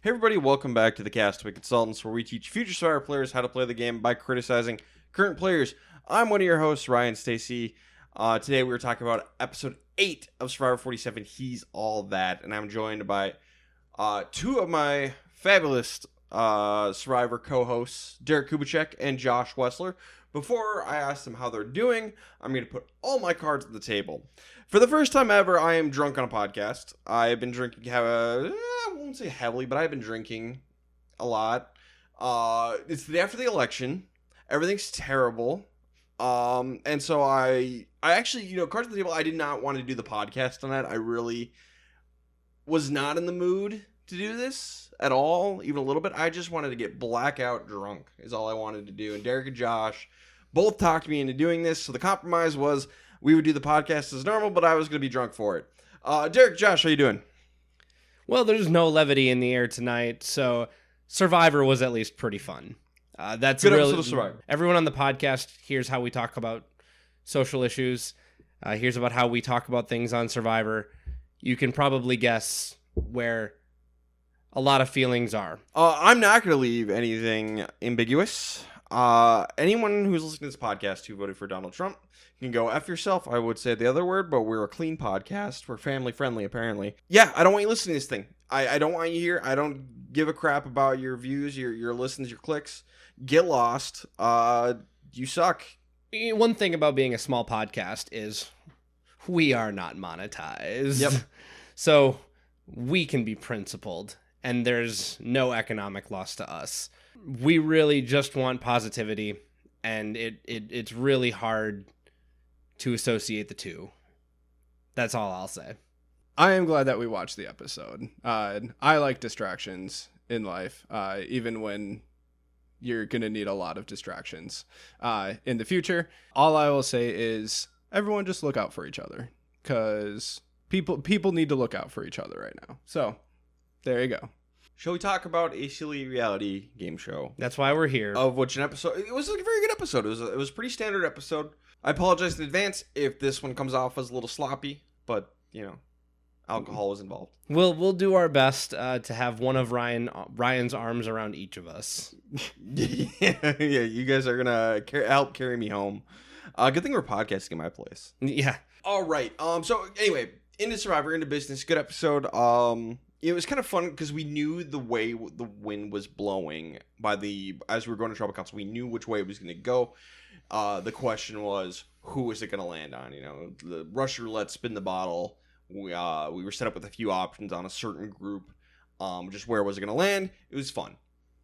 Hey everybody, welcome back to the Castaway Consultants, where we teach future Survivor players how to play the game by criticizing current players. I'm one of your hosts, Ryan Stacy. Today we're talking about episode 8 of Survivor 47, He's All That, and I'm joined by two of my fabulous Survivor co-hosts, Derek Kubicek and Josh Wessler. Before I ask them how they're doing, I'm going to put all my cards on the table. For the first time ever, I am drunk on a podcast. I've been drinking, I won't say heavily, but I've been drinking a lot. It's the day after the election. Everything's terrible. And so I actually, cards on the table, I did not want to do the podcast on that. I really was not in the mood to do this at all, even a little bit. I just wanted to get blackout drunk is all I wanted to do. And Derek and Josh both talked me into doing this. So the compromise was we would do the podcast as normal, but I was going to be drunk for it. Derek, Josh, how you doing? Well, there's no levity in the air tonight, so Survivor was at least pretty fun. That's good really episode of Survivor. Everyone on the podcast hears how we talk about social issues, hears about how we talk about things on Survivor. You can probably guess where a lot of feelings are. I'm not going to leave anything ambiguous. Anyone who's listening to this podcast who voted for Donald Trump can go F yourself. I would say the other word, but we're a clean podcast. We're family friendly, apparently. Yeah, I don't want you listening to this thing. I don't want you here. I don't give a crap about your views, your listens, your clicks. Get lost. You suck. One thing about being a small podcast is we are not monetized. Yep. So we can be principled, and there's no economic loss to us. We really just want positivity, and it's really hard to associate the two. That's all I'll say. I am glad that we watched the episode. I like distractions in life, even when you're going to need a lot of distractions in the future. All I will say is everyone just look out for each other, because people need to look out for each other right now. So there you go. Shall we talk about a silly reality game show? That's why we're here. Of which an episode, it was like a very good episode. It was a pretty standard episode. I apologize in advance if this one comes off as a little sloppy, but alcohol was involved. We'll do our best to have one of Ryan's arms around each of us. yeah, you guys are gonna help carry me home. Good thing we're podcasting in my place. Yeah. All right. So anyway, into Survivor, into business. Good episode. It was kind of fun because we knew the way the wind was blowing as we were going to Tribal Council. We knew which way it was going to go. The question was, who is it going to land on? The Russian roulette, spin the bottle. We were set up with a few options on a certain group. Just where was it going to land? It was fun.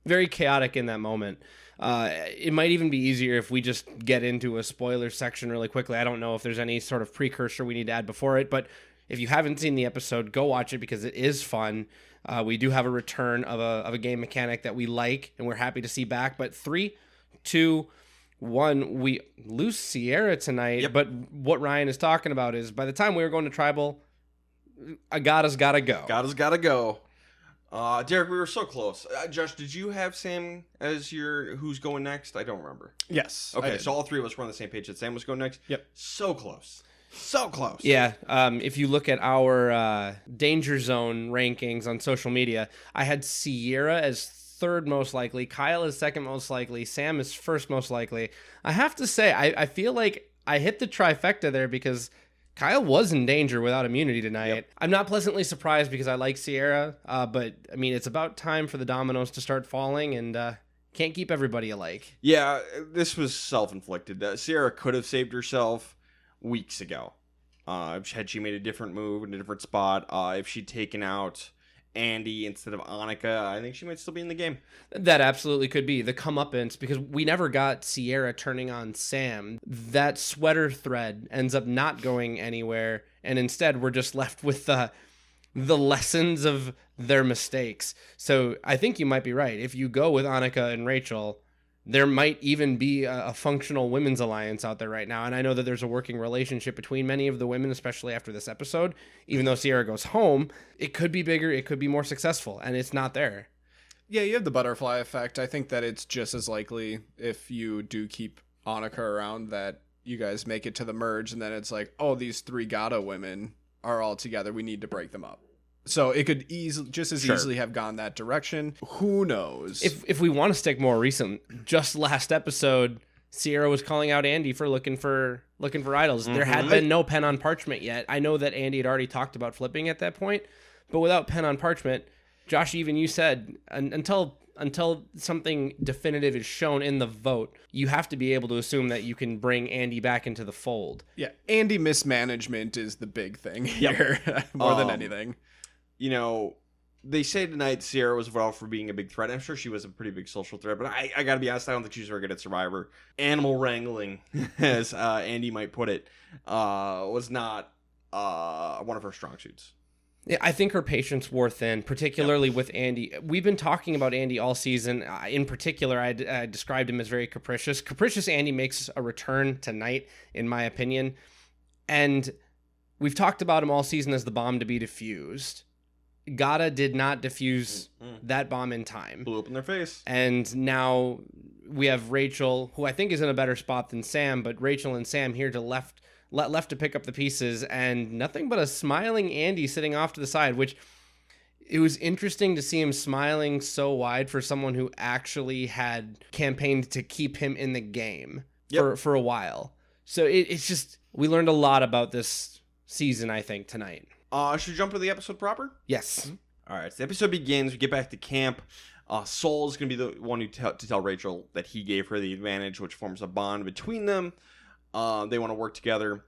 Very chaotic in that moment. It might even be easier if we just get into a spoiler section really quickly. I don't know if there's any sort of precursor we need to add before it, but if you haven't seen the episode, go watch it because it is fun. We do have a return of a game mechanic that we like and we're happy to see back. But 3, 2, 1, we lose Sierra tonight. Yep. But what Ryan is talking about is by the time we were going to Tribal, Agata's got to go. Agata's got to go. Derek, we were so close. Josh, did you have Sam as your who's going next? I don't remember. Yes. Okay, so all three of us were on the same page that Sam was going next? Yep. So close. So close. Yeah. If you look at our danger zone rankings on social media, I had Sierra as third most likely, Kyle is second most likely, Sam is first most likely. I have to say, I feel like I hit the trifecta there because Kyle was in danger without immunity tonight. Yep. I'm not pleasantly surprised because I like Sierra, but I mean, it's about time for the dominoes to start falling, and can't keep everybody alike. Yeah, this was self-inflicted. Sierra could have saved herself weeks ago. Had she made a different move in a different spot, if she'd taken out Andy instead of Annika, I think she might still be in the game. That absolutely could be the comeuppance, because we never got Sierra turning on Sam. That sweater thread ends up not going anywhere, and instead we're just left with the lessons of their mistakes. So I think you might be right. If you go with Annika and Rachel, there might even be a functional women's alliance out there right now. And I know that there's a working relationship between many of the women, especially after this episode. Even though Sierra goes home, it could be bigger, it could be more successful, and it's not there. Yeah, you have the butterfly effect. I think that it's just as likely if you do keep Annika around that you guys make it to the merge, and then it's like, oh, these 3 Gata women are all together. We need to break them up. So it could just as Sure. easily have gone that direction. Who knows? If we want to stick more recent, just last episode, Sierra was calling out Andy for looking for idols. There had been no pen on parchment yet. I know that Andy had already talked about flipping at that point, but without pen on parchment, Josh, even you said until something definitive is shown in the vote, you have to be able to assume that you can bring Andy back into the fold. Yeah, Andy mismanagement is the big thing here, more than anything. You know, they say tonight Sierra was involved for being a big threat. I'm sure she was a pretty big social threat, but I gotta be honest, I don't think she's very good at Survivor. Animal wrangling, as Andy might put it, was not one of her strong suits. Yeah, I think her patience wore thin, particularly with Andy. We've been talking about Andy all season. In particular, I described him as very capricious. Capricious Andy makes a return tonight, in my opinion. And we've talked about him all season as the bomb to be defused. Gata did not defuse that bomb in time. Blew up in their face. And now we have Rachel, who I think is in a better spot than Sam, but Rachel and Sam here to left to pick up the pieces, and nothing but a smiling Andy sitting off to the side, which it was interesting to see him smiling so wide for someone who actually had campaigned to keep him in the game for a while. So it's just, we learned a lot about this season, I think, tonight. Should we jump into the episode proper? Yes. All right, so the episode begins. We get back to camp. Sol is going to be the one to tell Rachel that he gave her the advantage, which forms a bond between them. They want to work together,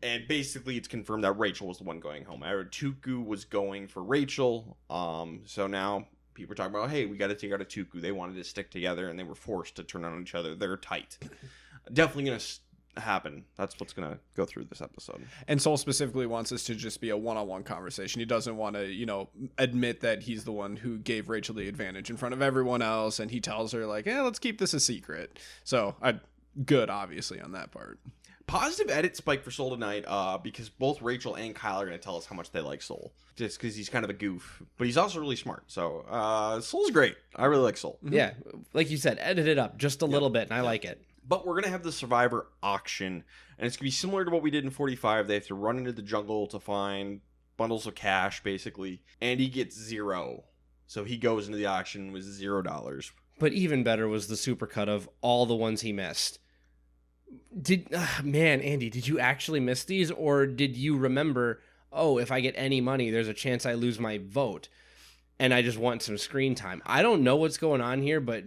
and basically it's confirmed that Rachel was the one going home. Tuku was going for Rachel, so now people are talking about, hey, we got to take out a Tuku. They wanted to stick together, and they were forced to turn on each other. They're tight. Definitely going to happen. That's what's going to go through this episode. And Sol specifically wants this to just be a one-on-one conversation. He doesn't want to, admit that he's the one who gave Rachel the advantage in front of everyone else, and he tells her, like, let's keep this a secret. So, good, obviously, on that part. Positive edit spike for Sol tonight, because both Rachel and Kyle are going to tell us how much they like Sol. Just because he's kind of a goof, but he's also really smart. So, Sol's great. I really like Sol. Yeah, like you said, edit it up just a little bit, and I like it. But we're going to have the Survivor auction, and it's going to be similar to what we did in 45. They have to run into the jungle to find bundles of cash, basically. And he gets 0. So he goes into the auction with $0. But even better was the supercut of all the ones he missed. Andy, did you actually miss these? Or did you remember, if I get any money, there's a chance I lose my vote, and I just want some screen time? I don't know what's going on here, but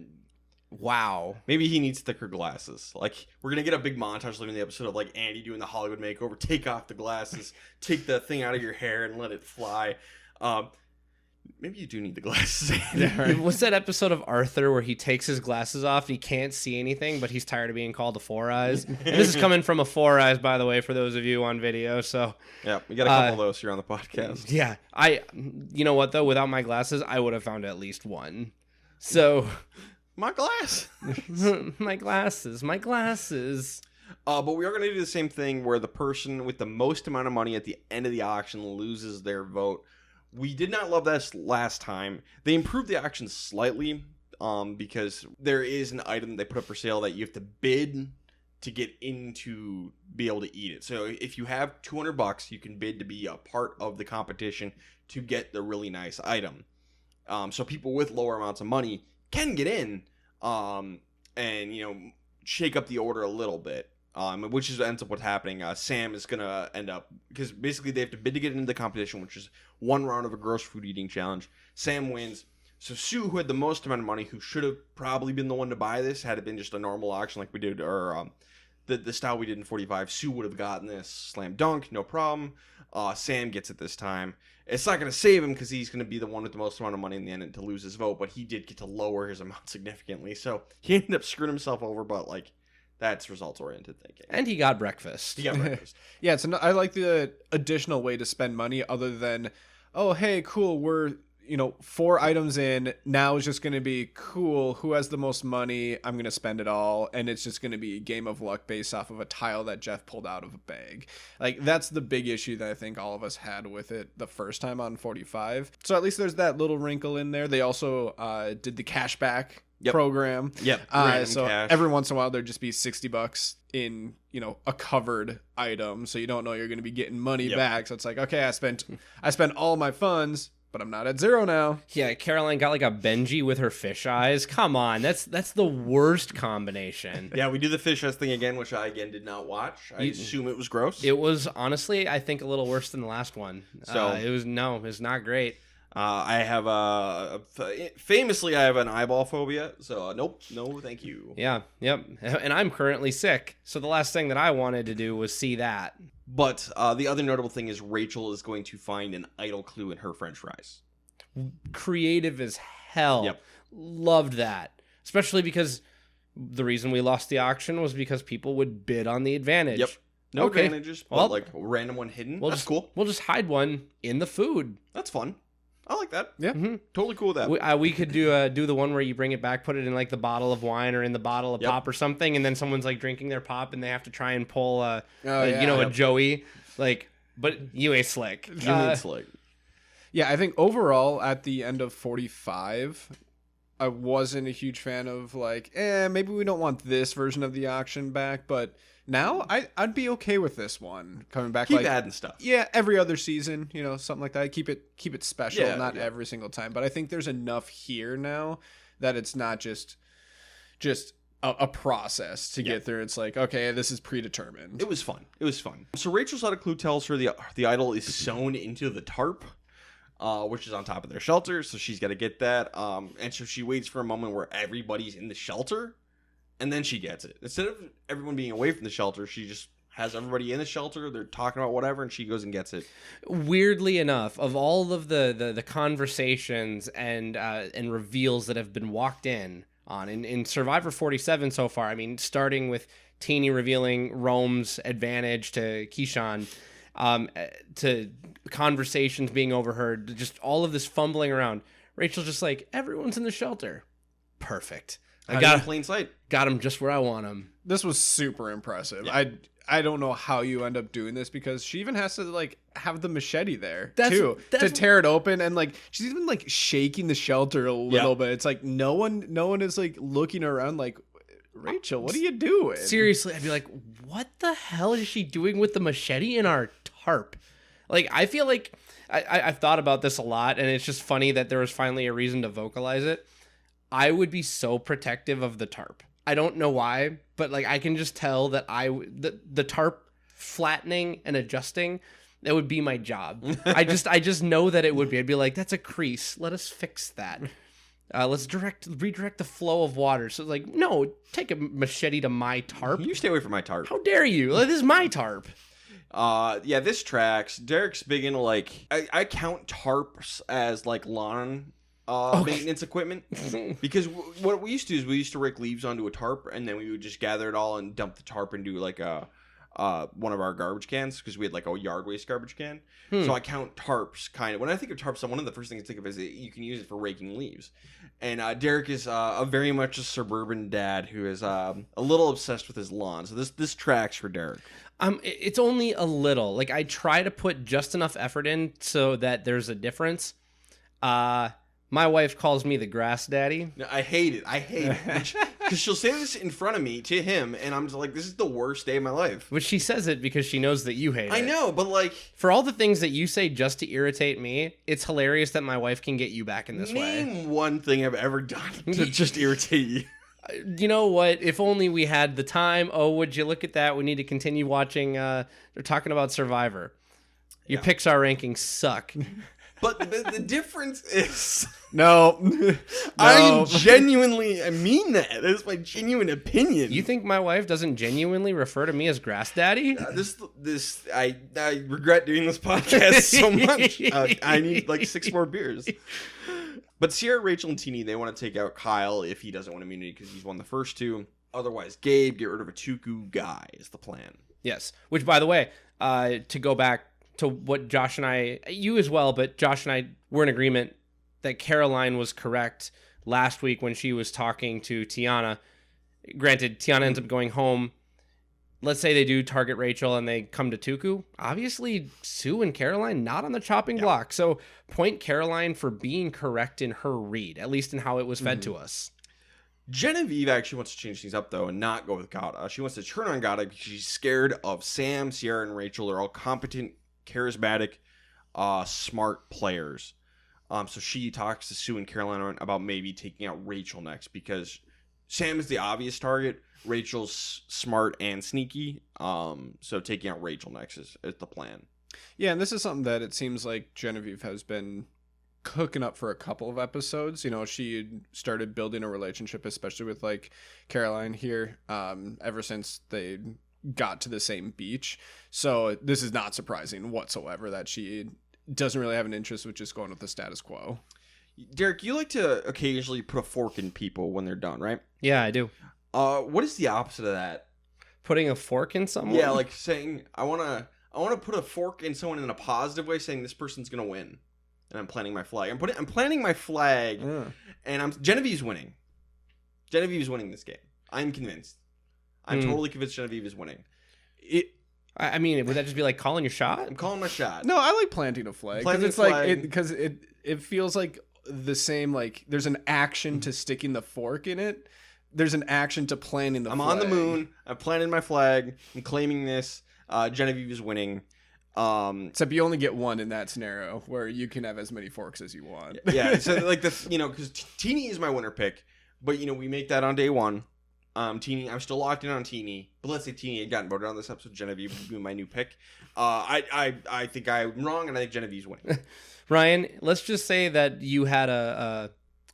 wow. Maybe he needs thicker glasses. Like, we're going to get a big montage later in the episode of, like, Andy doing the Hollywood makeover. Take off the glasses, take the thing out of your hair, and let it fly. Maybe you do need the glasses. What's that episode of Arthur where he takes his glasses off and he can't see anything, but he's tired of being called a Four Eyes? And this is coming from a Four Eyes, by the way, for those of you on video. So yeah, we got a couple of those here on the podcast. Yeah, you know what though? Without my glasses, I would have found at least one. So my glass, my glasses. But we are going to do the same thing where the person with the most amount of money at the end of the auction loses their vote. We did not love this last time. They improved the auction slightly because there is an item they put up for sale that you have to bid to get into be able to eat it. So if you have $200, you can bid to be a part of the competition to get the really nice item. So people with lower amounts of money can get in and, shake up the order a little bit. Which ends up what's happening. Sam is going to end up, because basically they have to bid to get into the competition, which is one round of a gross food eating challenge. Sam wins. So Sue, who had the most amount of money, who should have probably been the one to buy this, had it been just a normal auction like we did, or the style we did in 45, Sue would have gotten this slam dunk, no problem. Sam gets it this time. It's not going to save him because he's going to be the one with the most amount of money in the end to lose his vote, but he did get to lower his amount significantly. So he ended up screwing himself over, but that's results-oriented thinking. And he got breakfast. Yeah, I like the additional way to spend money other than, oh, hey, cool, we're, 4 items in. Now it's just going to be, cool, who has the most money? I'm going to spend it all. And it's just going to be a game of luck based off of a tile that Jeff pulled out of a bag. That's the big issue that I think all of us had with it the first time on 45. So at least there's that little wrinkle in there. They also did the cashback program. So cash. Every once in a while there'd just be $60 in a covered item, so you don't know you're going to be getting money back. So it's like, okay, I spent all my funds, but I'm not at 0 now. Yeah, Caroline got like a Benji with her fish eyes. Come on, that's the worst combination. Yeah, we do the fish eyes thing again, which I again did not watch. I assume it was gross. It was honestly, I think, a little worse than the last one. So it's not great. I have famously I have an eyeball phobia, so nope, no, thank you. Yeah, yep. And I'm currently sick, so the last thing that I wanted to do was see that. But the other notable thing is Rachel is going to find an idol clue in her French fries. Creative as hell. Yep. Loved that, especially because the reason we lost the auction was because people would bid on the advantage. Yep. No Okay. advantages, but Well, like a random one hidden. We'll That's just, cool. We'll just hide one in the food. That's fun. I like that. Yeah. Totally cool with that. We could do the one where you bring it back, put it in like the bottle of wine or in the bottle of pop or something, and then someone's like drinking their pop and they have to try and pull a Joey, like, but you ain't slick. You ain't slick. Yeah, I think overall at the end of 45, I wasn't a huge fan of like, maybe we don't want this version of the auction back, but now I'd be okay with this one coming back. Keep like adding stuff. Yeah, every other season, something like that. Keep it special, Yeah, not yeah. every single time. But I think there's enough here now that it's not just a process to get through. It's like, okay, this is predetermined. It was fun. So Rachel's idol clue tells her the idol is sewn into the tarp, which is on top of their shelter. So she's got to get that. And so she waits for a moment where everybody's in the shelter, and then she gets it. Instead of everyone being away from the shelter, she just has everybody in the shelter. They're talking about whatever, and she goes and gets it. Weirdly enough, of all of the conversations and reveals that have been walked in Survivor 47 so far, I mean, starting with Teeny revealing Rome's advantage to Keyshawn, to conversations being overheard, just all of this fumbling around. Rachel's just like, everyone's in the shelter. Perfect. I got in plain sight. Got him just where I want him. This was super impressive. Yeah. I don't know how you end up doing this because she even has to like have the machete there That's to tear it open, and like she's even like shaking the shelter a little bit. It's like no one is like looking around like, Rachel, what are you doing? Seriously, I'd be like, what the hell is she doing with the machete in our tarp? Like, I feel like I've thought about this a lot, and it's just funny that there was finally a reason to vocalize it. I would be so protective of the tarp. I don't know why, but like I can just tell that the tarp flattening and adjusting, that would be my job. I just know that it would be. I'd be like, that's a crease. Let us fix that. Let's redirect the flow of water. So like, no, take a machete to my tarp. You stay away from my tarp. How dare you? This is my tarp. Yeah, this tracks. Derek's big into like I count tarps as like lawn maintenance equipment because what we used to do is we used to rake leaves onto a tarp and then we would just gather it all and dump the tarp into like one of our garbage cans because we had like a yard waste garbage can. So I count tarps kind of. When I think of tarps, one of the first things I think of is that you can use it for raking leaves. And Derek is a very much a suburban dad who is a little obsessed with his lawn. So this tracks for Derek. It's only a little. Like I try to put just enough effort in so that there's a difference. My wife calls me the grass daddy. No, I hate it. Because she'll say this in front of me to him, and I'm just like, this is the worst day of my life. But she says it because she knows that you hate it. I know, but like... For all the things that you say just to irritate me, it's hilarious that my wife can get you back in this way. Name one thing I've ever done to just irritate you. You know what? If only we had the time. Oh, would you look at that? We need to continue watching. They're talking about Survivor. Your Pixar rankings suck. But the difference is... No. I genuinely mean that. That's my genuine opinion. You think my wife doesn't genuinely refer to me as grass daddy? I regret doing this podcast so much. I need like 6 more beers. But Sierra, Rachel, and Teeny, they want to take out Kyle if he doesn't win immunity because he's won the first 2. Otherwise, Gabe, get rid of a Tuku guy is the plan. Yes. Which, by the way, to go back to what Josh and I, you as well, but Josh and I were in agreement that Caroline was correct last week when she was talking to Tiana. Granted, Tiana ends up going home. Let's say they do target Rachel and they come to Tuku. Obviously, Sue and Caroline not on the chopping block. So point Caroline for being correct in her read, at least in how it was fed to us. Genevieve actually wants to change things up, though, and not go with Gata. She wants to turn on Gata because she's scared of Sam, Sierra, and Rachel. They're all competent, charismatic, smart players. So she talks to Sue and Caroline about maybe taking out Rachel next because Sam is the obvious target. Rachel's smart and sneaky. So taking out Rachel next is the plan. Yeah, and this is something that it seems like Genevieve has been cooking up for a couple of episodes. You know, she started building a relationship, especially with like Caroline here, ever since they got to the same beach. So this is not surprising whatsoever that she doesn't really have an interest with just going with the status quo. Derek, you like to occasionally put a fork in people when they're done, right? Yeah, I do. What is the opposite of that? Putting a fork in someone? Yeah, like saying I want to put a fork in someone in a positive way, saying this person's gonna win, and I'm planting my flag. I'm planting my flag, and Genevieve's winning. Genevieve's winning this game. I'm convinced. I'm totally convinced Genevieve is winning. I mean, would that just be like calling your shot? I'm calling my shot. No, I like planting a flag because it's like because it feels like the same. Like there's an action to sticking the fork in it. There's an action to planting the flag. I'm on the moon. I've planted my flag. I'm claiming this. Genevieve is winning. Except you only get one in that scenario where you can have as many forks as you want. Yeah. So like because Teeny is my winner pick, but we make that on day one. Teeny, I'm still locked in on Teeny, but let's say Teeny had gotten voted on this episode. Genevieve would be my new pick. I think I'm wrong, and I think Genevieve's winning. Ryan, let's just say that you had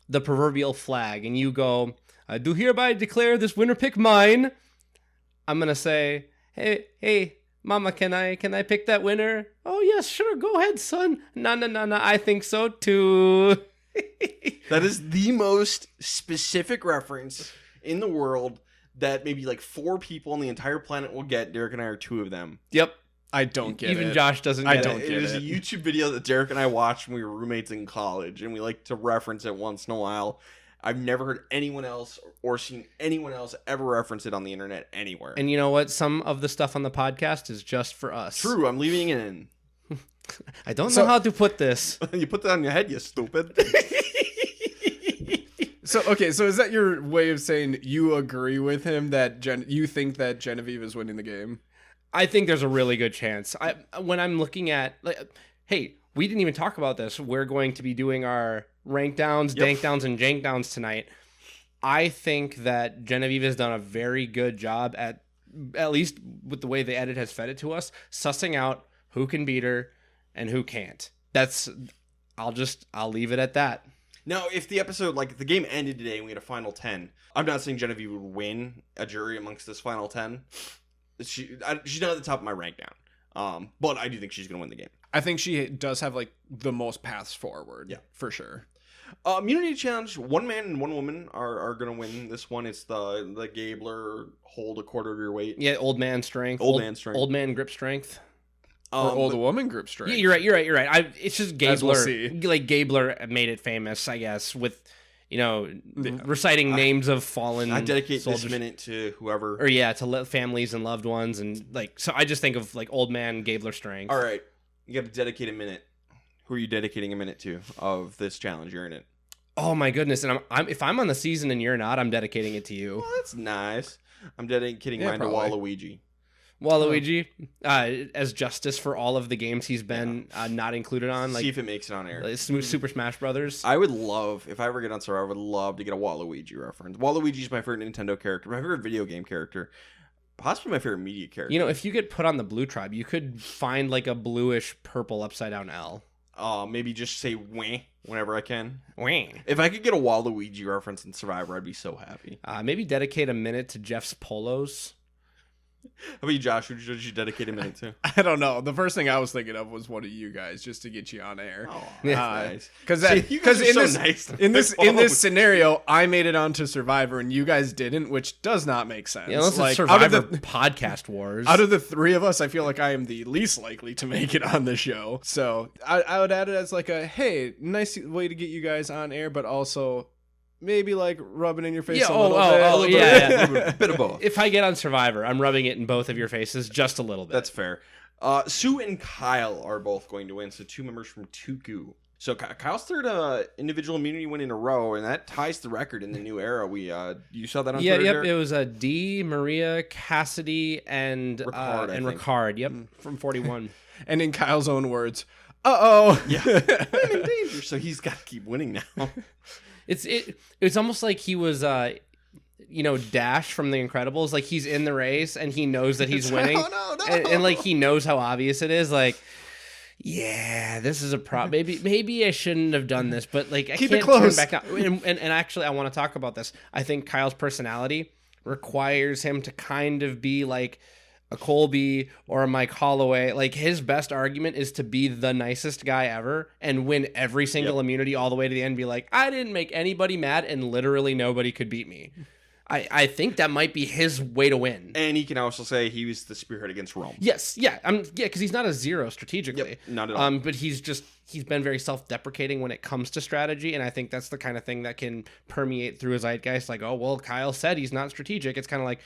the proverbial flag, and you go, "I do hereby declare this winner pick mine." I'm gonna say, "Hey, Mama, can I pick that winner?" "Oh yes, sure, go ahead, son." No, I think so too. That is the most specific reference in the world that maybe like 4 people on the entire planet will get. Derek and I are 2 of them. Yep. I don't get it. Even Josh doesn't get it. I don't get it. It is a YouTube video that Derek and I watched when we were roommates in college, and we like to reference it once in a while. I've never heard anyone else or seen anyone else ever reference it on the internet anywhere. And you know what? Some of the stuff on the podcast is just for us. True, I'm leaving it in. I don't know how to put this. You put that on your head, you stupid. So is that your way of saying you agree with him that you think that Genevieve is winning the game? I think there's a really good chance. When I'm looking at, hey, we didn't even talk about this. We're going to be doing our rank downs, dank downs, and jank downs tonight. I think that Genevieve has done a very good job at least with the way the edit has fed it to us, sussing out who can beat her and who can't. I'll leave it at that. Now, if the episode, if the game ended today and we had a final 10, I'm not saying Genevieve would win a jury amongst this final 10. She's not at the top of my rank down. But I do think she's going to win the game. I think she does have the most paths forward. Yeah, for sure. Immunity challenge. 1 man and 1 woman are going to win this one. It's the Gabler hold a quarter of your weight. Yeah, old man strength. Old man strength. Old man grip strength. Or old woman group strength. Yeah, you're right. It's just Gabler. As we'll see. Gabler made it famous, I guess, with reciting names of fallen. I dedicate soldiers. this minute to whoever. Or to families and loved ones, and so I just think of old man Gabler strength. All right, you got to dedicate a minute. Who are you dedicating a minute to of this challenge? You're in it. Oh my goodness! And if I'm on the season and you're not, I'm dedicating it to you. Well, that's nice. I'm dedicating mine to Waluigi. Waluigi, as justice for all of the games he's been not included on. See if it makes it on air. Super Smash Brothers. I would love, if I ever get on Survivor, I would love to get a Waluigi reference. Waluigi's my favorite Nintendo character, my favorite video game character, possibly my favorite media character. If you get put on the Blue Tribe, you could find a bluish purple upside down L. Maybe just say wah whenever I can. Wah. If I could get a Waluigi reference in Survivor, I'd be so happy. Maybe dedicate a minute to Jeff's polos. How about you, Josh? Who did you dedicate a minute to? I don't know. The first thing I was thinking of was one of you guys, just to get you on air. Oh, nice. Because in this scenario, I made it onto Survivor and you guys didn't, which does not make sense. Yeah, unless it's Survivor Podcast Wars. Out of the 3 of us, I feel like I am the least likely to make it on the show. So I would add it as hey, nice way to get you guys on air, but also maybe rubbing in your face a little bit. Yeah. A bit of both. If I get on Survivor, I'm rubbing it in both of your faces just a little bit. That's fair. Sue and Kyle are both going to win, so 2 members from Tuku. So Kyle's third individual immunity win in a row, and that ties the record in the new era. You saw that on Twitter? Yep. It was D, Maria, Cassidy, and Ricard. Yep, from 41. And in Kyle's own words, Yeah, I'm in danger. So he's got to keep winning now. It's almost like he was Dash from The Incredibles. Like he's in the race and he knows that he's winning. No. And like he knows how obvious it is. Like, yeah, this is a problem. Maybe I shouldn't have done this, but like I Keep can't it close. turn back now. And actually, I want to talk about this. I think Kyle's personality requires him to kind of be like a Colby or a Mike Holloway. Like his best argument is to be the nicest guy ever and win every single immunity all the way to the end. Be like, I didn't make anybody mad, and literally nobody could beat me. I think that might be his way to win. And he can also say he was the spearhead against Rome. Yes, yeah, because he's not a zero strategically. Yep, not at all. But he's been very self-deprecating when it comes to strategy, and I think that's the kind of thing that can permeate through his zeitgeist. Like, oh well, Kyle said he's not strategic. It's kind of like,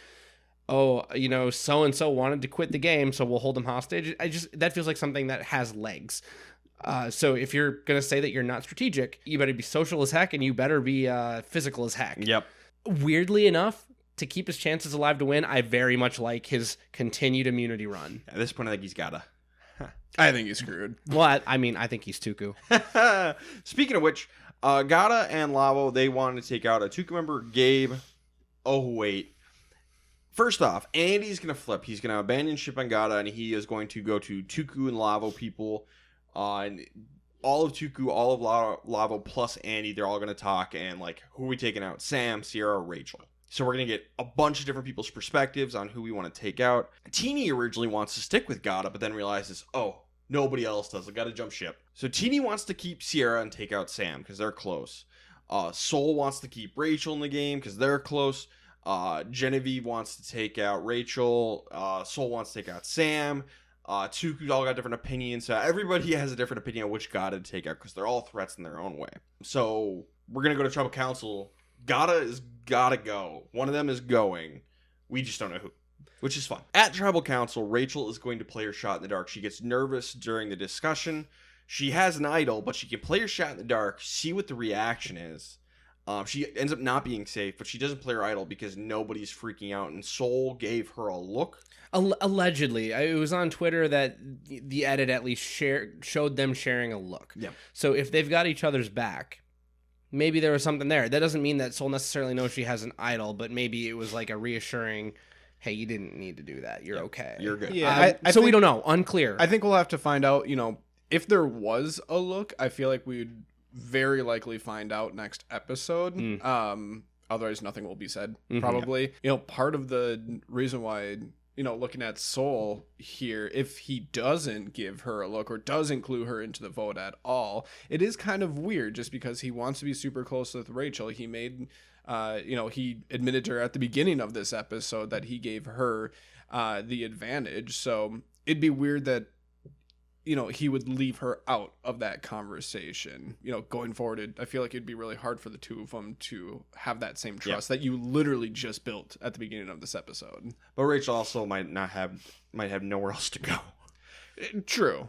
oh, so and so wanted to quit the game, so we'll hold him hostage. That feels like something that has legs. So if you're gonna say that you're not strategic, you better be social as heck, and you better be physical as heck. Yep. Weirdly enough, to keep his chances alive to win, I very much like his continued immunity run. At this point, I think he's gotta. I think he's screwed. Well, I mean, I think he's Tuku. Speaking of which, Gata and Lavo, they wanted to take out a Tuku member, Gabe. Oh, wait. First off, Andy's going to flip. He's going to abandon ship on Gata, and he is going to go to Tuku and Lavo people. And all of Tuku, all of Lavo, plus Andy, they're all going to talk. And, like, who are we taking out? Sam, Sierra, Rachel. So we're going to get a bunch of different people's perspectives on who we want to take out. Teeny originally wants to stick with Gata, but then realizes, oh, nobody else does. I got to jump ship. So Teeny wants to keep Sierra and take out Sam because they're close. Soul wants to keep Rachel in the game because they're close. Genevieve wants to take out Rachel. Soul wants to take out Sam. Tuku all got different opinions. Everybody has a different opinion on which Gata to take out because they're all threats in their own way. So we're going to go to Tribal Council. Gata is gotta go. One of them is going. We just don't know who, which is fun. At Tribal Council, Rachel is going to play her shot in the dark. She gets nervous during the discussion. She has an idol, but she can play her shot in the dark, see what the reaction is. She ends up not being safe, but she doesn't play her idol because nobody's freaking out, and Soul gave her a look. Allegedly. It was on Twitter that the edit at least showed them sharing a look. Yeah. So if they've got each other's back, maybe there was something there. That doesn't mean that Soul necessarily knows she has an idol, but maybe it was like a reassuring, hey, you didn't need to do that. You're okay. You're good. Yeah, so we don't know. Unclear. I think we'll have to find out, if there was a look, I feel like we'd very likely find out next episode. Otherwise, nothing will be said, probably. Yeah. Part of the reason why, looking at Soul here, if he doesn't give her a look or doesn't clue her into the vote at all, it is kind of weird just because he wants to be super close with Rachel. He made, he admitted to her at the beginning of this episode that he gave her the advantage. So it'd be weird that, he would leave her out of that conversation. Going forward, I feel like it'd be really hard for the two of them to have that same trust that you literally just built at the beginning of this episode. But Rachel also might have nowhere else to go. True.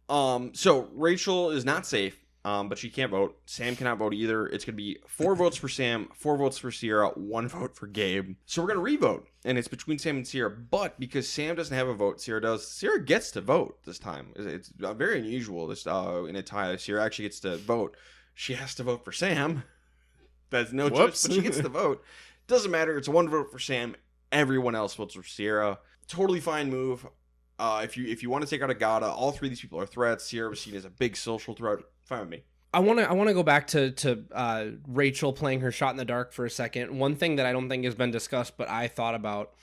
So Rachel is not safe, but she can't vote. Sam cannot vote either. It's going to be 4 votes for Sam, 4 votes for Sierra, 1 vote for Gabe. So we're going to re-vote, and it's between Sam and Sierra. But because Sam doesn't have a vote, Sierra does. Sierra gets to vote this time. It's very unusual this in a tie. Sierra actually gets to vote. She has to vote for Sam. That's no choice, but she gets to vote. Doesn't matter. It's a 1 vote for Sam. Everyone else votes for Sierra. Totally fine move. If you want to take out a Gata, all 3 of these people are threats. Sierra was seen as a big social threat. Fine with me. I want to go back to Rachel playing her shot in the dark for a second. One thing that I don't think has been discussed, but I thought about,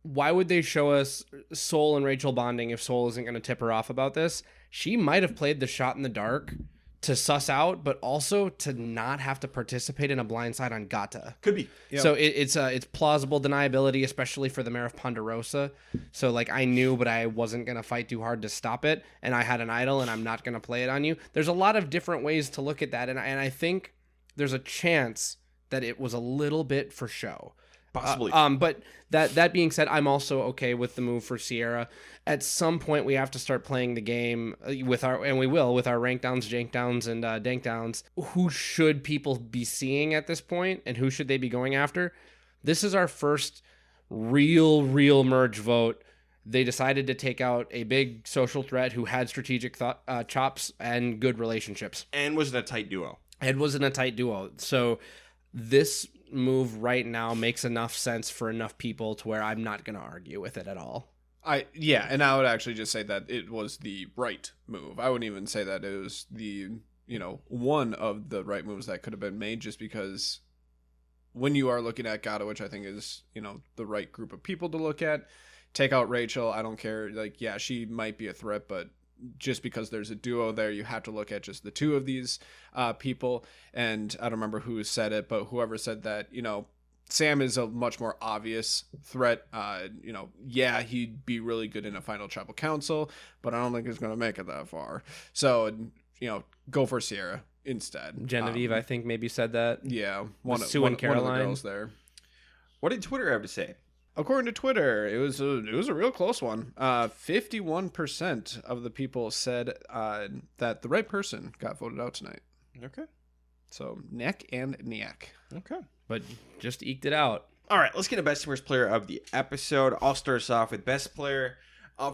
why would they show us Soul and Rachel bonding if Soul isn't going to tip her off about this? She might have played the shot in the dark to suss out, but also to not have to participate in a blindside on Gata. Could be. Yep. So it's plausible deniability, especially for the mayor of Ponderosa. So like I knew, but I wasn't going to fight too hard to stop it. And I had an idol and I'm not going to play it on you. There's a lot of different ways to look at that. And I think there's a chance that it was a little bit for show. Possibly. But that being said, I'm also okay with the move for Sierra. At some point, we have to start playing the game with our rank downs, jank downs, and dank downs. Who should people be seeing at this point, and who should they be going after? This is our first real merge vote They decided to take out a big social threat who had strategic chops and good relationships. And was in a tight duo. So this move right now makes enough sense for enough people to where I'm not going to argue with it at all. And I would actually just say that it was the right move. I wouldn't even say that it was the, one of the right moves that could have been made, just because when you are looking at Gata, which I think is, the right group of people to look at, take out Rachel. I don't care. Like, yeah, she might be a threat, but just because there's a duo there, you have to look at just the two of these people. And I don't remember who said it, but whoever said that, Sam is a much more obvious threat. Yeah, he'd be really good in a final tribal council, but I don't think he's going to make it that far. So, go for Sierra instead. Genevieve, I think, maybe said that. Yeah. Sue and Caroline. One of the girls there. What did Twitter have to say? According to Twitter, it was a real close one. 51% of the people said that the right person got voted out tonight. Okay. So neck and neck. Okay. But just eked it out. All right, let's get a best and worst player of the episode. I'll start us off with best player.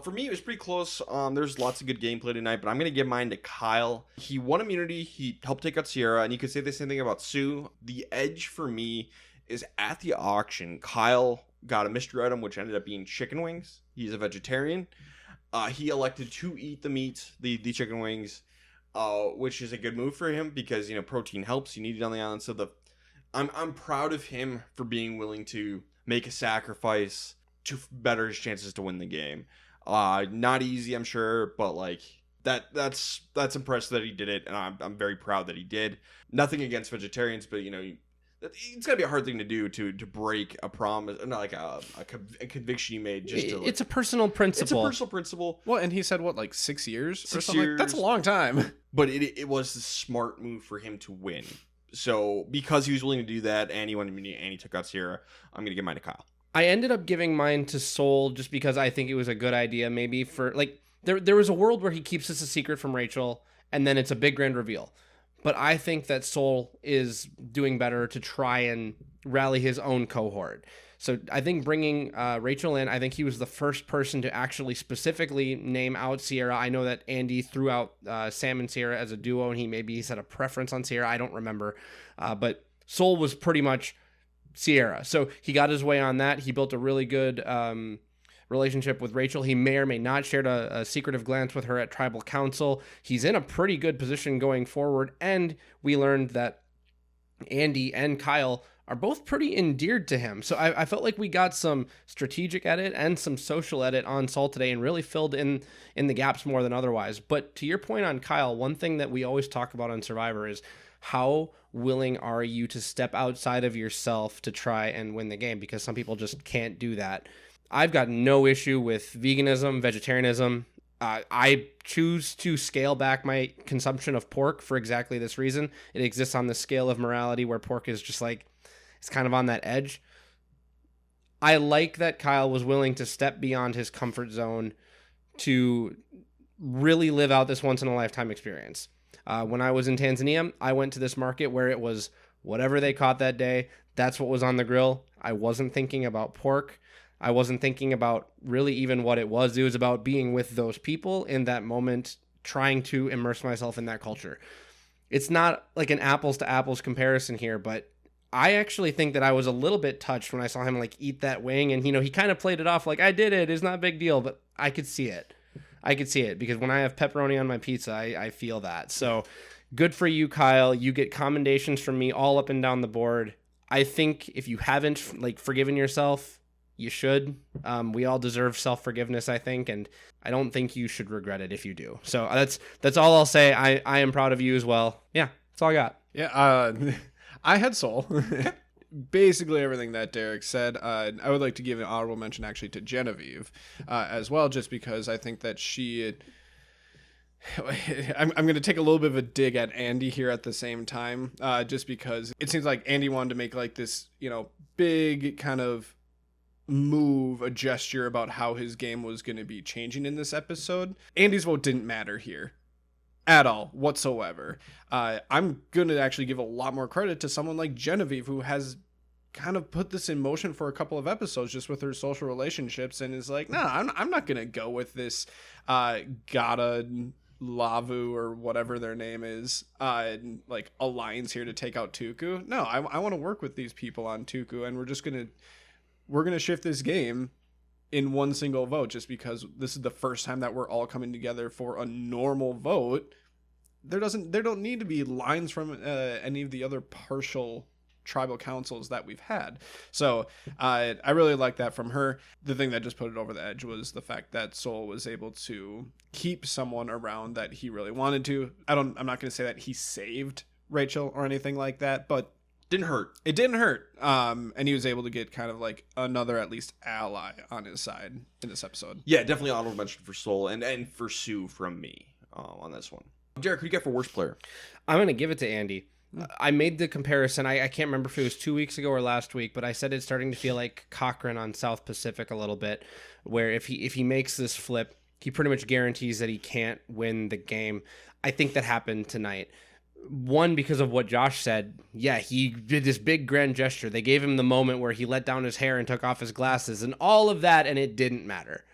For me, it was pretty close. There's lots of good gameplay tonight, but I'm going to give mine to Kyle. He won immunity. He helped take out Sierra, and you could say the same thing about Sue. The edge for me is at the auction. Kyle got a mystery item, which ended up being chicken wings. He's a vegetarian. He elected to eat the meat, the chicken wings, which is a good move for him because, protein helps. You need it on the island. So I'm proud of him for being willing to make a sacrifice to better his chances to win the game. Not easy, I'm sure, but that's impressive that he did it, and I'm very proud that he did. Nothing against vegetarians, but it's gotta be a hard thing to do to break a promise, not like a conviction you made. It's a personal principle. It's a personal principle. Well, and he said 6 years or 6 something. years. That's a long time. But it was the smart move for him to win. So because he was willing to do that, and he won immunity, and he took out Sierra, I'm gonna give mine to Kyle. I ended up giving mine to Soul just because I think it was a good idea. Maybe for there was a world where he keeps this a secret from Rachel, and then it's a big grand reveal. But I think that Soul is doing better to try and rally his own cohort. So I think bringing Rachel in, I think he was the first person to actually specifically name out Sierra. I know that Andy threw out Sam and Sierra as a duo, and he had a preference on Sierra. I don't remember. But Soul was pretty much Sierra. So he got his way on that. He built a really good relationship with Rachel. He may or may not shared a secretive glance with her at Tribal Council. He's in a pretty good position going forward, and we learned that Andy and Kyle are both pretty endeared to him. So I felt like we got some strategic edit and some social edit on Saul today and really filled in the gaps more than otherwise. But to your point on Kyle, one thing that we always talk about on Survivor is how willing are you to step outside of yourself to try and win the game, because some people just can't do that. I've got no issue with veganism, vegetarianism. I choose to scale back my consumption of pork for exactly this reason. It exists on the scale of morality where pork is just it's kind of on that edge. I like that Kyle was willing to step beyond his comfort zone to really live out this once-in-a-lifetime experience. When I was in Tanzania, I went to this market where it was whatever they caught that day, that's what was on the grill. I wasn't thinking about pork. I wasn't thinking about really even what it was. It was about being with those people in that moment, trying to immerse myself in that culture. It's not like an apples to apples comparison here, but I actually think that I was a little bit touched when I saw him eat that wing, and he kind of played it off like, I did it, it's not a big deal, but I could see it. Because when I have pepperoni on my pizza, I feel that. So good for you, Kyle. You get commendations from me all up and down the board. I think if you haven't forgiven yourself, you should. We all deserve self-forgiveness, I think, and I don't think you should regret it if you do. So that's all I'll say. I am proud of you as well. Yeah, that's all I got. Yeah, I had Soul. Basically everything that Derek said. I would like to give an honorable mention actually to Genevieve as well, just because I think that she... I'm going to take a little bit of a dig at Andy here at the same time, just because it seems like Andy wanted to make this, big kind of move, a gesture about how his game was going to be changing in this episode. Andy's vote didn't matter here at all whatsoever. I'm going to actually give a lot more credit to someone like Genevieve, who has kind of put this in motion for a couple of episodes just with her social relationships, and is like, no, I'm not gonna go with this Gata Lavu or whatever their name is, like alliance here to take out Tuku. No, I want to work with these people on Tuku, and we're gonna shift this game in one single vote, just because this is the first time that we're all coming together for a normal vote. There don't need to be lines from any of the other partial tribal councils that we've had. So I really like that from her. The thing that just put it over the edge was the fact that Sol was able to keep someone around that he really wanted to. I'm not going to say that he saved Rachel or anything like that, but Didn't hurt. it didn't hurt. And he was able to get kind of like another at least ally on his side in this episode. Yeah, definitely honorable mention for Sol and for Sue from me on this one. Derek, who do you get for worst player? I'm going to give it to Andy. I made the comparison. I can't remember if it was 2 weeks ago or last week, but I said it's starting to feel like Cochran on South Pacific a little bit, where if he makes this flip, he pretty much guarantees that he can't win the game. I think that happened tonight. One, because of what Josh said. Yeah, he did this big grand gesture. They gave him the moment where he let down his hair and took off his glasses and all of that, and it didn't matter.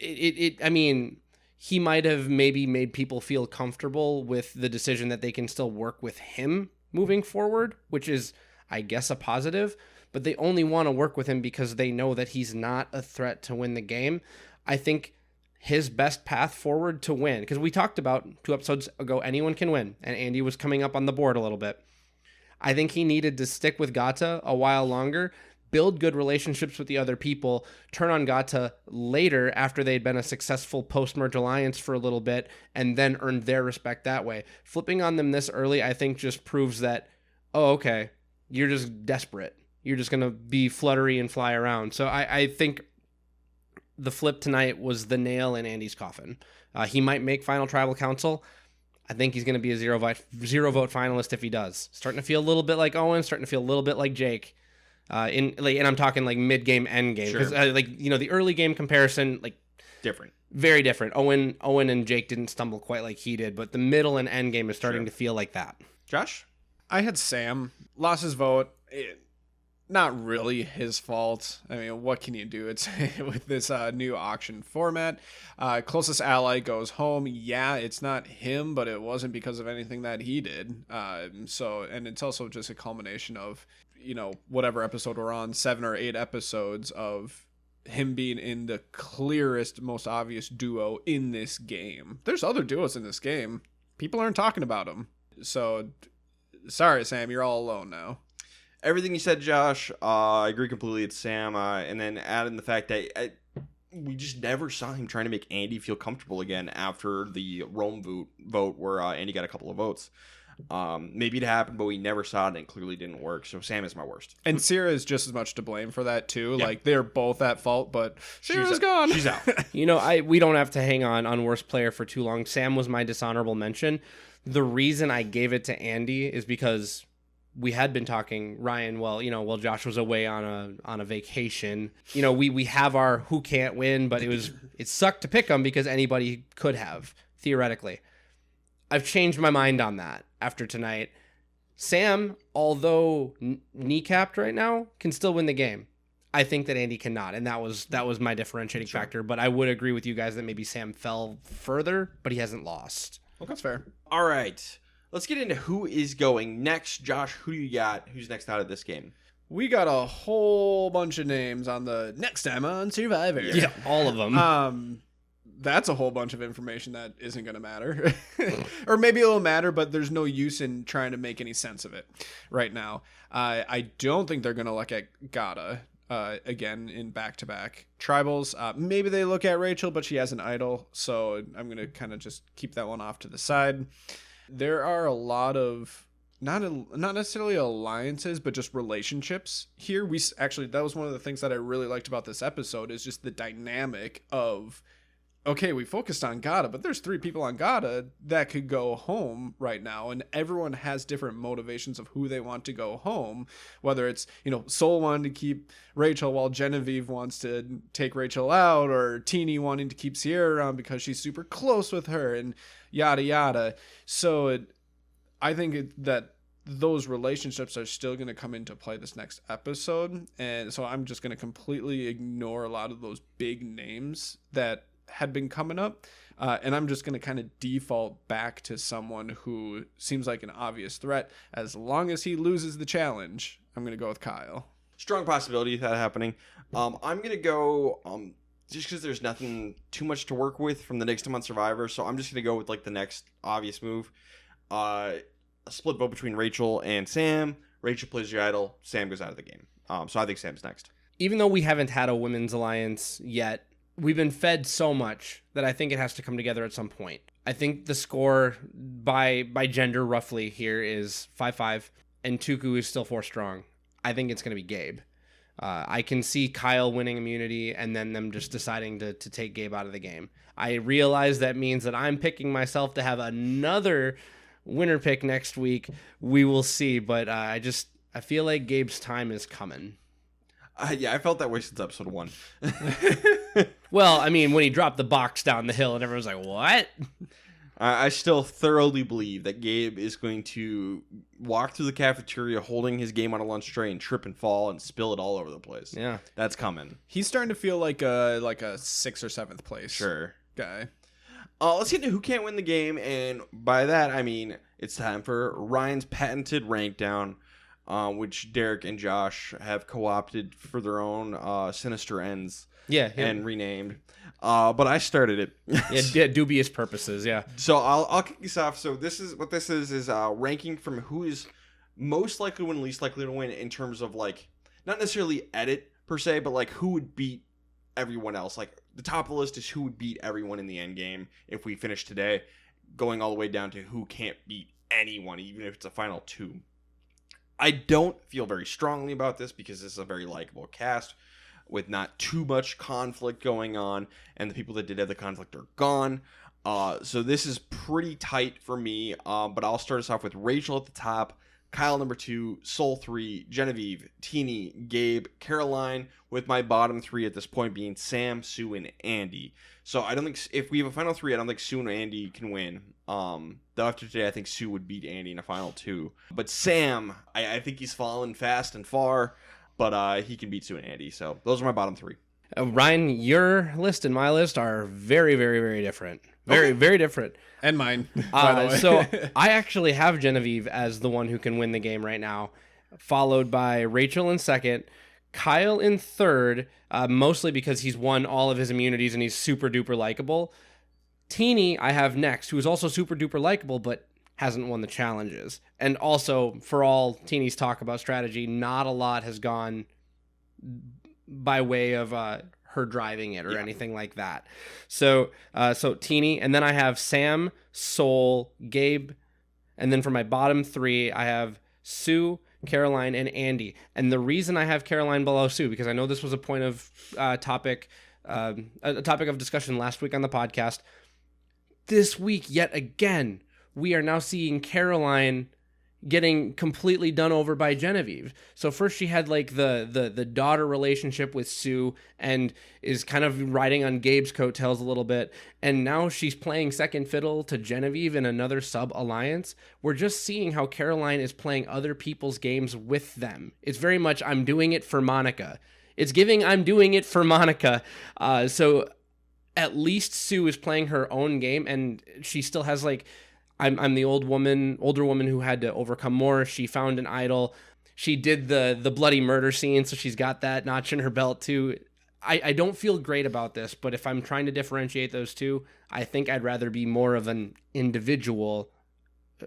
I mean, he might have maybe made people feel comfortable with the decision that they can still work with him moving forward, which is, I guess, a positive, but they only want to work with him because they know that he's not a threat to win the game. I think his best path forward to win, because we talked about 2 episodes ago, anyone can win, and Andy was coming up on the board a little bit. I think he needed to stick with Gata a while longer, build good relationships with the other people, turn on Gata later after they'd been a successful post-merge alliance for a little bit, and then earned their respect that way. Flipping on them this early, I think, just proves that, oh, okay, you're just desperate. You're just going to be fluttery and fly around. So I think the flip tonight was the nail in Andy's coffin. He might make Final Tribal Council. I think he's going to be a zero vote finalist if he does. Starting to feel a little bit like Owen, starting to feel a little bit like Jake. And I'm talking like mid game, end game, because the early game comparison, like, Different. very different. Owen and Jake didn't stumble quite like he did, but the middle and end game is starting to feel like that. Josh? I had Sam lost his vote. Not really his fault. I mean, what can you do? It's with this new auction format. Closest ally goes home. Yeah, it's not him, but it wasn't because of anything that he did. And it's also just a culmination of, whatever episode we're on, 7 or 8 episodes of him being in the clearest, most obvious duo in this game. There's other duos in this game. People aren't talking about them. So, sorry, Sam, you're all alone now. Everything you said, Josh, I agree completely. It's Sam. And then add in the fact that we just never saw him trying to make Andy feel comfortable again after the Rome vote where Andy got a couple of votes. Maybe it happened, but we never saw it, and it clearly didn't work. So Sam is my worst. And Sierra is just as much to blame for that too. Yeah. Like, they're both at fault, but Sierra's gone. She's out. We don't have to hang on worst player for too long. Sam was my dishonorable mention. The reason I gave it to Andy is because we had been talking, Ryan, while Josh was away on a vacation. We have our who can't win, but it sucked to pick him because anybody could have, theoretically. I've changed my mind on that after tonight. Sam, although kneecapped right now, can still win the game. I think that Andy cannot, and that was my differentiating factor. But I would agree with you guys that maybe Sam fell further, but he hasn't lost. Well, that's fair. All right. Let's get into who is going next. Josh, who do you got? Who's next out of this game? We got a whole bunch of names on the next time on Survivor. Yeah, all of them. That's a whole bunch of information that isn't going to matter. Or maybe it'll matter, but there's no use in trying to make any sense of it right now. I don't think they're going to look at Gata again in back-to-back tribals. Maybe they look at Rachel, but she has an idol, so I'm going to kind of just keep that one off to the side. There are a lot of not necessarily alliances, but just relationships here. That was one of the things that I really liked about this episode, is just the dynamic of, okay, we focused on Gata, but there's 3 people on Gata that could go home right now, and everyone has different motivations of who they want to go home, whether it's, Sol wanting to keep Rachel while Genevieve wants to take Rachel out, or Teeny wanting to keep Sierra around because she's super close with her, and yada yada. So I think that those relationships are still going to come into play this next episode. And so I'm just going to completely ignore a lot of those big names that had been coming up. And I'm just going to kind of default back to someone who seems like an obvious threat. As long as he loses the challenge, I'm going to go with Kyle. Strong possibility of that happening. I'm going to go just because there's nothing too much to work with from the next time on Survivor. So I'm just going to go with like the next obvious move. A split vote between Rachel and Sam. Rachel plays your idol. Sam goes out of the game. So I think Sam's next. Even though we haven't had a women's alliance yet, we've been fed so much that I think it has to come together at some point. I think the score by gender roughly here is 5-5, and Tuku is still 4 strong. I think it's going to be Gabe. I can see Kyle winning immunity and then them just deciding to take Gabe out of the game. I realize that means that I'm picking myself to have another winner pick next week. We will see, but I feel like Gabe's time is coming. Yeah, I felt that way since episode 1. Well, I mean, when he dropped the box down the hill and everyone's like, what? I still thoroughly believe that Gabe is going to walk through the cafeteria holding his game on a lunch tray and trip and fall and spill it all over the place. Yeah. That's coming. He's starting to feel like a 6th or 7th place guy. Let's get into who can't win the game, and by that I mean it's time for Ryan's patented rank down, which Derek and Josh have co-opted for their own sinister ends. Yeah. And renamed. But I started it. Yeah, dubious purposes, yeah. So I'll kick this off. So this is ranking from who is most likely to win, least likely to win in terms of like not necessarily edit per se, but like who would beat everyone else. Like the top of the list is who would beat everyone in the end game if we finish today, going all the way down to who can't beat anyone, even if it's a final 2. I don't feel very strongly about this because this is a very likable cast with not too much conflict going on, and the people that did have the conflict are gone. So this is pretty tight for me, but I'll start us off with Rachel at the top, Kyle number 2, Soul 3, Genevieve, Teeny, Gabe, Caroline, with my bottom 3 at this point being Sam, Sue, and Andy. So I don't think, if we have a final 3, I don't think Sue and Andy can win. Though after today, I think Sue would beat Andy in a final 2. But Sam, I think he's fallen fast and far, but he can beat Sue and Andy. So those are my bottom 3. Ryan, your list and my list are very, very, very different. Very different. And mine, by the way. So I actually have Genevieve as the one who can win the game right now, followed by Rachel in second, Kyle in third, mostly because he's won all of his immunities and he's super duper likable. Teeny I have next, who is also super duper likable, but hasn't won the challenges. And also, for all Teeny's talk about strategy, not a lot has gone by way of her driving it or anything like that. So Teeny, and then I have Sam, Soul, Gabe, and then for my bottom 3, I have Sue, Caroline, and Andy. And the reason I have Caroline below Sue, because I know this was a point of a topic of discussion last week on the podcast. This week, yet again, we are now seeing Caroline getting completely done over by Genevieve. So first she had like the daughter relationship with Sue and is kind of riding on Gabe's coattails a little bit. And now she's playing second fiddle to Genevieve in another sub-alliance. We're just seeing how Caroline is playing other people's games with them. It's very much, I'm doing it for Monica. It's giving, I'm doing it for Monica. So at least Sue is playing her own game, and she still has like, I'm the older woman who had to overcome more. She found an idol. She did the bloody murder scene, so she's got that notch in her belt too. I don't feel great about this, but if I'm trying to differentiate those two, I think I'd rather be more of an individual,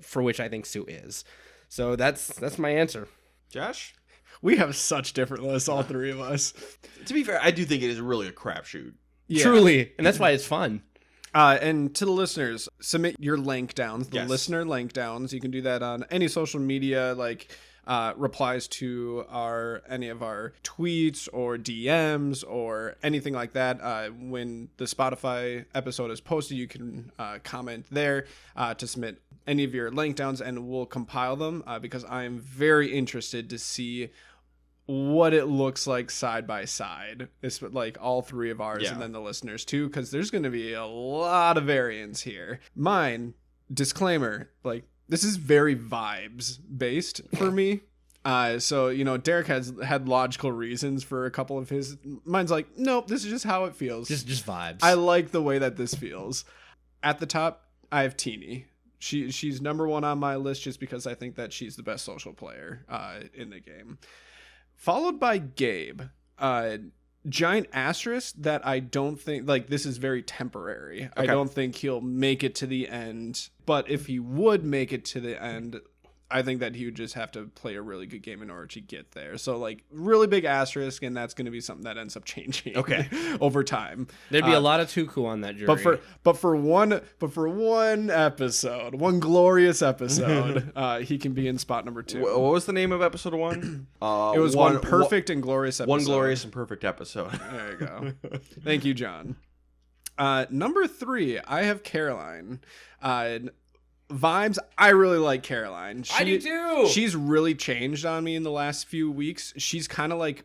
for which I think Sue is. So that's my answer. Josh? We have such different lists, all 3 of us. To be fair, I do think it is really a crapshoot. Yeah. Truly, and that's why it's fun. And to the listeners, submit your link downs, the Yes. listener link downs. You can do that on any social media, like replies to any of our tweets or DMs or anything like that. When the Spotify episode is posted, you can comment there to submit any of your link downs, and we'll compile them because I am very interested to see what it looks like side by side. It's like all 3 of ours and then the listeners too, because there's going to be a lot of variance here. Mine, disclaimer, like this is very vibes based for me. So, Derek has had logical reasons for a couple of his. Mine's like, nope, this is just how it feels. Just vibes. I like the way that this feels. At the top, I have Teeny. She's number one on my list just because I think that she's the best social player in the game. Followed by Gabe. Giant asterisk that I don't think, like, this is very temporary. Okay. I don't think he'll make it to the end. But if he would make it to the end, I think that he would just have to play a really good game in order to get there. So, like, really big asterisk, and that's going to be something that ends up changing over time. There'd be a lot of Tuku on that jury. But for one episode, one glorious episode, he can be in spot number 2. What was the name of episode 1? It was one perfect and glorious episode. One glorious and perfect episode. There you go. Thank you, John. Number 3, I have Caroline. Vibes, I really like Caroline. I do too. She's really changed on me in the last few weeks. She's kind of like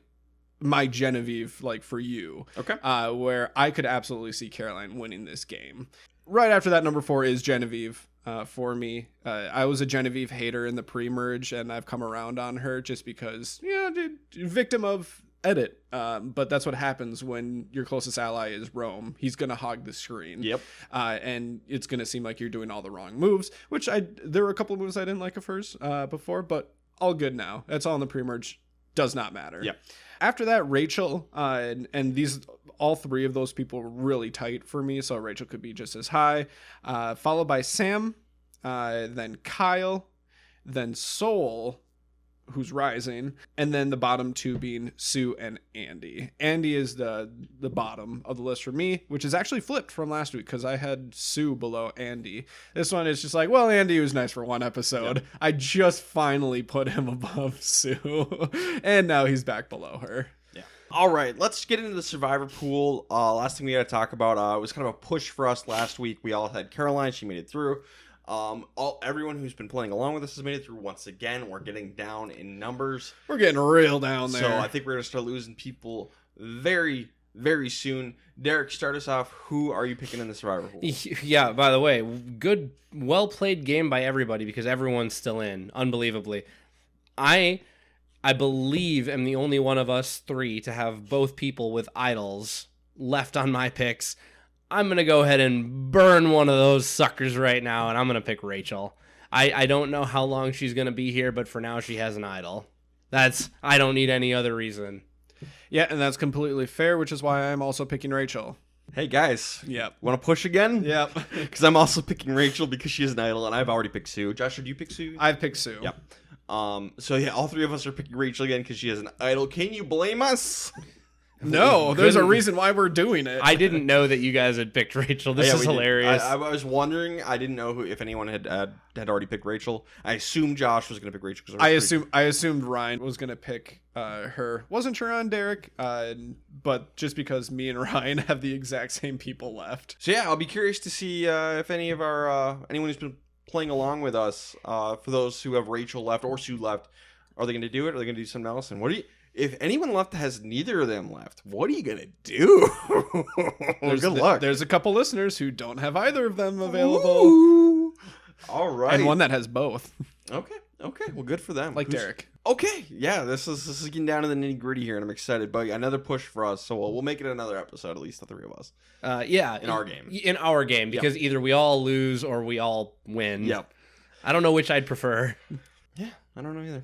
my Genevieve, like, for you. Okay. Where I could absolutely see Caroline winning this game. Right after that, number 4 is Genevieve for me. I was a Genevieve hater in the pre-merge, and I've come around on her just because, victim of edit. But that's what happens when your closest ally is Rome. He's going to hog the screen. Yep. And it's going to seem like you're doing all the wrong moves, which there were a couple of moves I didn't like of hers before, but all good now. That's all in the pre-merge. Does not matter. Yep. After that, Rachel, and all 3 of those people were really tight for me, so Rachel could be just as high. Followed by Sam, then Kyle, then Soul, who's rising, and then the bottom 2 being Sue and Andy. Andy is the bottom of the list for me, which is actually flipped from last week because I had Sue below Andy. This one is just like, well, Andy was nice for one episode. Yep. I just finally put him above Sue, and now he's back below her. Yeah. All right, let's get into the Survivor pool. Last thing we got to talk about was kind of a push for us last week. We all had Caroline. She made it through. Everyone who's been playing along with us has made it through once again. We're getting down in numbers. We're getting real down there. So I think we're going to start losing people very, very soon. Derek, start us off. Who are you picking in the Survivor pool? Yeah, by the way, good, well-played game by everybody because everyone's still in, unbelievably. I believe am the only one of us 3 to have both people with idols left on my picks. I'm going to go ahead and burn one of those suckers right now, and I'm going to pick Rachel. I don't know how long she's going to be here, but for now she has an idol. I don't need any other reason. Yeah, and that's completely fair, which is why I'm also picking Rachel. Hey, guys. Yep. Want to push again? Yep. Because I'm also picking Rachel because she is an idol, and I've already picked Sue. Josh, did you pick Sue? I've picked Sue. Yep. So, yeah, all 3 of us are picking Rachel again because she is an idol. Can you blame us? No, there's a reason why we're doing it. I didn't know that you guys had picked Rachel. This is hilarious. I was wondering. I didn't know if anyone had already picked Rachel. I assumed Josh was going to pick Rachel. I assumed Ryan was going to pick her. Wasn't sure on Derek, but just because me and Ryan have the exact same people left. So yeah, I'll be curious to see if any of our anyone who's been playing along with us, for those who have Rachel left or Sue left, are they going to do it? Or are they going to do something else? And what do you? If anyone left has neither of them left, what are you going to do? Good luck. There's a couple listeners who don't have either of them available. Ooh. All right. And one that has both. Okay. Well, good for them. Like Derek. Okay. Yeah, this is getting down to the nitty gritty here, and I'm excited. But another push for us, so we'll make it another episode, at least the 3 of us. Yeah. In our game. In our game, because either we all lose or we all win. Yep. I don't know which I'd prefer. Yeah, I don't know either.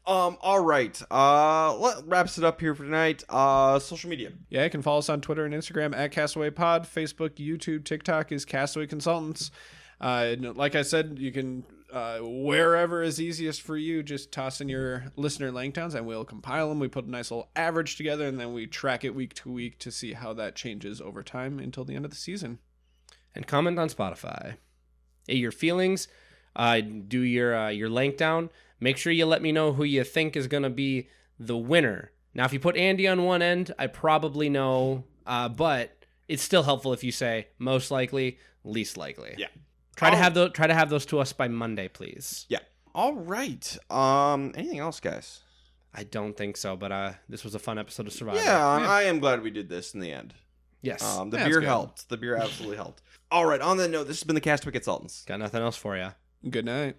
All right. That wraps it up here for tonight. Social media. Yeah, you can follow us on Twitter and Instagram at Castaway Pod. Facebook, YouTube, TikTok is Castaway Consultants. Like I said, you can wherever is easiest for you, just toss in your listener Langtowns and we'll compile them. We put a nice little average together and then we track it week to week to see how that changes over time until the end of the season. And comment on Spotify. Your feelings. Do your Langtown. Make sure you let me know who you think is going to be the winner. Now, if you put Andy on one end, I probably know, but it's still helpful if you say most likely, least likely. Yeah. Try to have those to us by Monday, please. Yeah. All right. Anything else, guys? I don't think so, but this was a fun episode of Survivor. Yeah, I am glad we did this in the end. Yes. The beer helped. The beer absolutely helped. All right. On that note, this has been the Castaway Consultants. Got nothing else for you. Good night.